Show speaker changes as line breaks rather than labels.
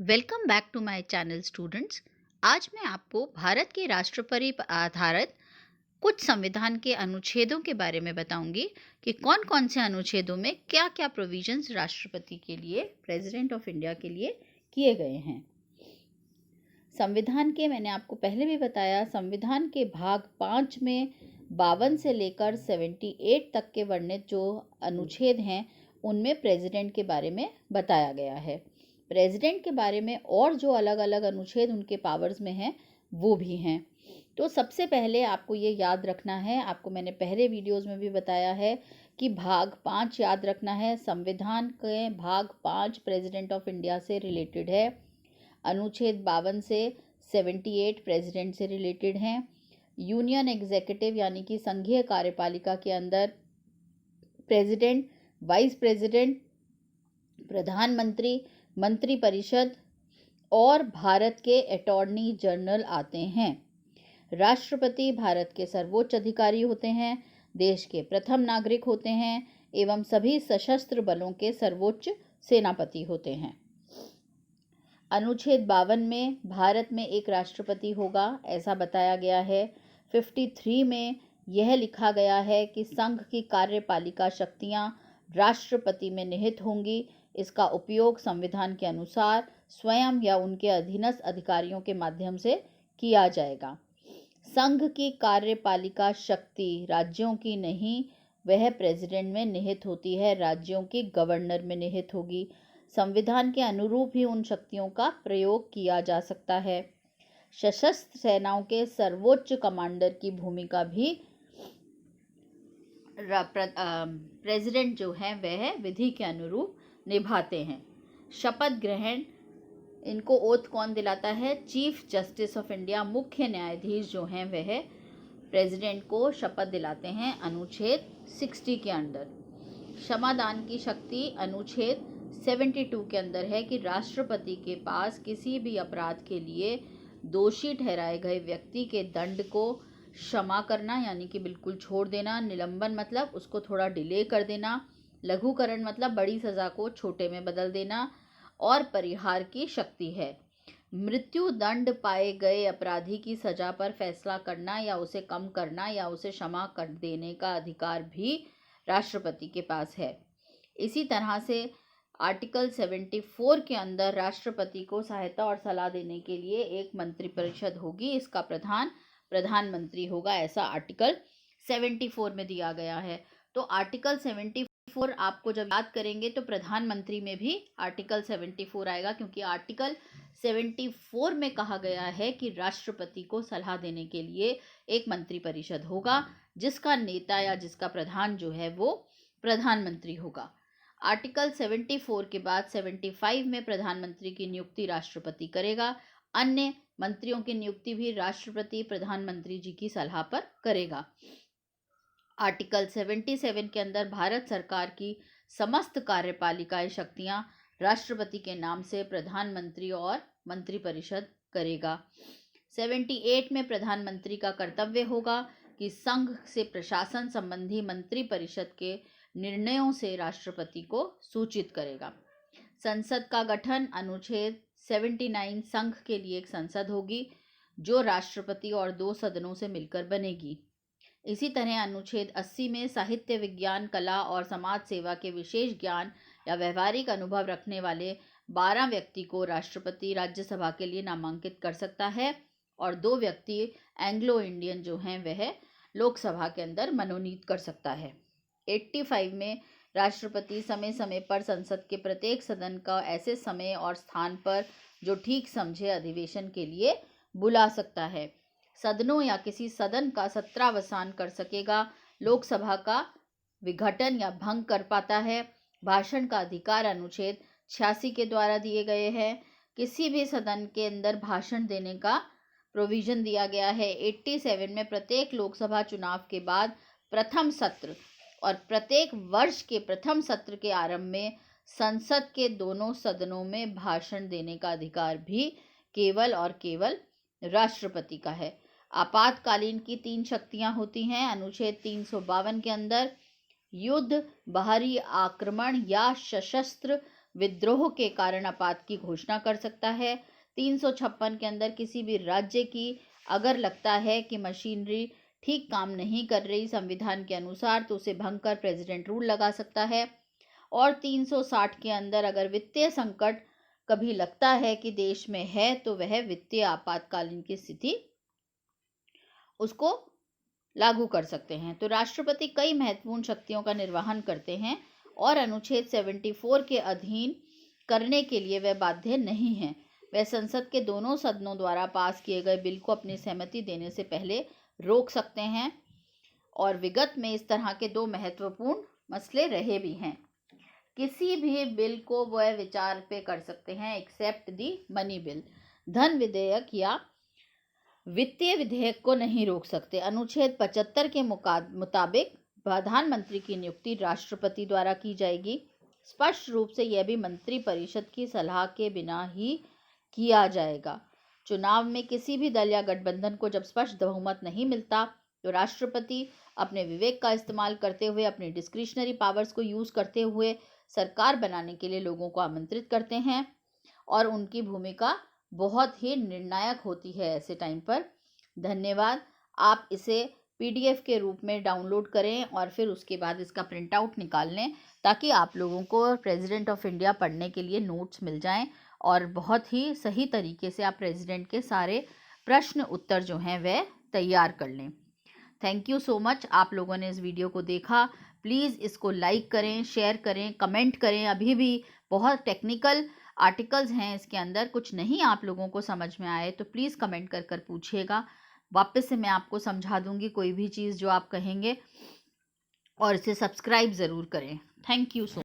Welcome back to my channel students. आज मैं आपको भारत के राष्ट्रपति पर आधारित कुछ संविधान के अनुच्छेदों के बारे में बताऊंगी कि कौन कौन से अनुच्छेदों में क्या क्या प्रोविजंस राष्ट्रपति के लिए, प्रेसिडेंट ऑफ इंडिया के लिए किए गए हैं। संविधान के मैंने आपको पहले भी बताया, संविधान के भाग 5 में 52 से लेकर 78 तक के वर्णित जो अनुच्छेद हैं उनमें प्रेसिडेंट के बारे में बताया गया है। प्रेसिडेंट के बारे में और जो अलग अलग अनुच्छेद उनके पावर्स में हैं वो भी हैं। तो सबसे पहले आपको ये याद रखना है, आपको मैंने पहले वीडियोस में भी बताया है कि भाग 5 याद रखना है। संविधान के भाग 5 प्रेसिडेंट ऑफ इंडिया से रिलेटेड है। अनुच्छेद 52 से 78 प्रेसिडेंट से रिलेटेड हैं। यूनियन एग्जीक्यूटिव यानी कि संघीय कार्यपालिका के अंदर प्रेसिडेंट, वाइस प्रेसिडेंट, प्रधानमंत्री, मंत्रिपरिषद और भारत के अटॉर्नी जनरल आते हैं। राष्ट्रपति भारत के सर्वोच्च अधिकारी होते हैं, देश के प्रथम नागरिक होते हैं एवं सभी सशस्त्र बलों के सर्वोच्च सेनापति होते हैं। अनुच्छेद 52 में भारत में एक राष्ट्रपति होगा ऐसा बताया गया है। 53 में यह लिखा गया है कि संघ की कार्यपालिका शक्तियां राष्ट्रपति में निहित होंगी। इसका उपयोग संविधान के अनुसार स्वयं या उनके अधीनस्थ अधिकारियों के माध्यम से किया जाएगा। संघ की कार्यपालिका शक्ति राज्यों की नहीं, वह प्रेसिडेंट में निहित होती है, राज्यों की गवर्नर में निहित होगी। संविधान के अनुरूप ही उन शक्तियों का प्रयोग किया जा सकता है। सशस्त्र सेनाओं के सर्वोच्च कमांडर की भूमिका भी प्रेसिडेंट जो है वह विधि के अनुरूप निभाते हैं। शपथ ग्रहण, इनको ओथ कौन दिलाता है? चीफ जस्टिस ऑफ इंडिया, मुख्य न्यायाधीश जो हैं वह प्रेसिडेंट को शपथ दिलाते हैं अनुच्छेद 60 के अंदर। क्षमादान की शक्ति अनुच्छेद 72 के अंदर है कि राष्ट्रपति के पास किसी भी अपराध के लिए दोषी ठहराए गए व्यक्ति के दंड को क्षमा करना यानी कि बिल्कुल छोड़ देना, निलंबन मतलब उसको थोड़ा डिले कर देना, लघुकरण मतलब बड़ी सज़ा को छोटे में बदल देना और परिहार की शक्ति है। मृत्यु दंड पाए गए अपराधी की सजा पर फैसला करना या उसे कम करना या उसे क्षमा कर देने का अधिकार भी राष्ट्रपति के पास है। इसी तरह से आर्टिकल 74 के अंदर राष्ट्रपति को सहायता और सलाह देने के लिए एक मंत्रिपरिषद होगी, इसका प्रधान प्रधानमंत्री होगा, ऐसा आर्टिकल 74 में दिया गया है। तो आर्टिकल 74 आपको जब याद करेंगे तो प्रधानमंत्री में भी आर्टिकल 74 आएगा, क्योंकि आर्टिकल 74 में कहा गया है कि राष्ट्रपति को सलाह देने के लिए एक मंत्रिपरिषद होगा जिसका नेता या जिसका प्रधान जो है वो प्रधानमंत्री होगा। आर्टिकल 74 के बाद 75 में प्रधानमंत्री की नियुक्ति राष्ट्रपति करेगा। अन्य मंत्रियों की नियुक्ति भी राष्ट्रपति प्रधानमंत्री जी की सलाह पर करेगा। आर्टिकल 77 के अंदर भारत सरकार की समस्त कार्यपालिकाएं शक्तियां राष्ट्रपति के नाम से प्रधानमंत्री और मंत्रिपरिषद करेगा। 78 में प्रधानमंत्री का कर्तव्य होगा कि संघ से प्रशासन संबंधी मंत्रिपरिषद के निर्णयों से राष्ट्रपति को सूचित करेगा। संसद का गठन, अनुच्छेद 79 संघ के लिए एक संसद होगी जो राष्ट्रपति और 2 सदनों से मिलकर बनेगी। इसी तरह अनुच्छेद 80 में साहित्य, विज्ञान, कला और समाज सेवा के विशेष ज्ञान या व्यवहारिक अनुभव रखने वाले 12 व्यक्ति को राष्ट्रपति राज्यसभा के लिए नामांकित कर सकता है और 2 व्यक्ति एंग्लो इंडियन जो हैं वह लोकसभा के अंदर मनोनीत कर सकता है। 85 में राष्ट्रपति समय समय पर संसद के प्रत्येक सदन का ऐसे समय और स्थान पर जो ठीक समझे अधिवेशन के लिए बुला सकता है। सदनों या किसी सदन का सत्रावसान कर सकेगा। लोकसभा का विघटन या भंग कर पाता है। भाषण का अधिकार अनुच्छेद 86 के द्वारा दिए गए हैं। किसी भी सदन के अंदर भाषण देने का प्रोविजन दिया गया है। 87 में प्रत्येक लोकसभा चुनाव के बाद प्रथम सत्र और प्रत्येक वर्ष के प्रथम सत्र के आरंभ में संसद के दोनों सदनों में भाषण देने का अधिकार भी केवल और केवल राष्ट्रपति का है। आपातकालीन की 3 शक्तियां होती हैं अनुच्छेद 352 के अंदर। युद्ध, बाहरी आक्रमण या सशस्त्र विद्रोह के कारण आपात की घोषणा कर सकता है। 356 के अंदर किसी भी राज्य की अगर लगता है कि मशीनरी ठीक काम नहीं कर रही संविधान के अनुसार, तो उसे भंग कर प्रेसिडेंट रूल लगा सकता है। और 360 के अंदर अगर वित्तीय संकट कभी लगता है कि देश में है, तो वह वित्तीय आपातकालीन की स्थिति उसको लागू कर सकते हैं। तो राष्ट्रपति कई महत्वपूर्ण शक्तियों का निर्वहन करते हैं और अनुच्छेद 74 के अधीन करने के लिए वह बाध्य नहीं है। वह संसद के दोनों सदनों द्वारा पास किए गए बिल को अपनी सहमति देने से पहले रोक सकते हैं, और विगत में इस तरह के दो महत्वपूर्ण मसले रहे भी हैं। किसी भी बिल को वह विचार पे कर सकते हैं एक्सेप्ट दी मनी बिल। धन विधेयक या वित्तीय विधेयक को नहीं रोक सकते। अनुच्छेद 75 के मुताबिक प्रधानमंत्री की नियुक्ति राष्ट्रपति द्वारा की जाएगी। स्पष्ट रूप से यह भी मंत्री परिषद की सलाह के बिना ही किया जाएगा। चुनाव में किसी भी दल या गठबंधन को जब स्पष्ट बहुमत नहीं मिलता, तो राष्ट्रपति अपने विवेक का इस्तेमाल करते हुए, अपनी डिस्क्रिशनरी पावर्स को यूज करते हुए सरकार बनाने के लिए लोगों को आमंत्रित करते हैं, और उनकी भूमिका बहुत ही निर्णायक होती है ऐसे टाइम पर। धन्यवाद। आप इसे PDF के रूप में डाउनलोड करें और फिर उसके बाद इसका प्रिंट आउट निकाल लें, ताकि आप लोगों को प्रेसिडेंट ऑफ इंडिया पढ़ने के लिए नोट्स मिल जाएं और बहुत ही सही तरीके से आप प्रेसिडेंट के सारे प्रश्न उत्तर जो हैं वह तैयार कर लें। थैंक यू सो मच, आप लोगों ने इस वीडियो को देखा। प्लीज़ इसको लाइक करें, शेयर करें, कमेंट करें। अभी भी बहुत टेक्निकल आर्टिकल्स हैं इसके अंदर, कुछ नहीं आप लोगों को समझ में आए तो प्लीज़ कमेंट कर कर पूछिएगा। वापस से मैं आपको समझा दूंगी कोई भी चीज़ जो आप कहेंगे, और इसे सब्सक्राइब ज़रूर करें। Thank you so